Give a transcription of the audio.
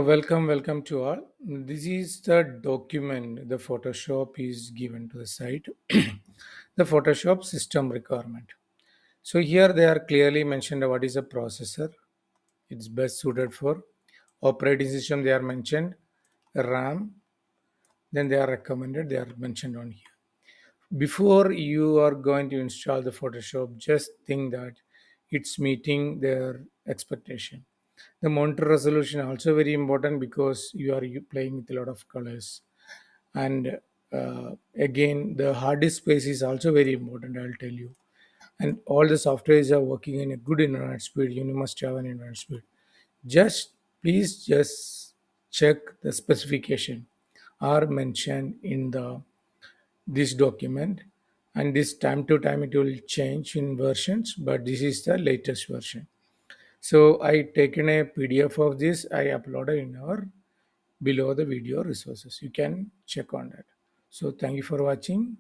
Welcome to all. This is the document the Photoshop is given to the site. The Photoshop system requirement. So here they are clearly mentioned what is a processor. It's best suited for operating system. They are mentioned RAM. Then they are recommended. They are mentioned on here. Before you are going to install the Photoshop, just think that it's meeting their expectation. The monitor resolution also very important because you are playing with a lot of colors. And again, the hard disk space is also very important, I'll tell you. And all the softwares are working in a good internet speed. You must have an internet speed. Just please just check the specification are mentioned in the this document, and this time to time it will change in versions, but this is the latest version. So I taken a PDF of this, I uploaded in our below the video resources. You can check on that. So thank you for watching.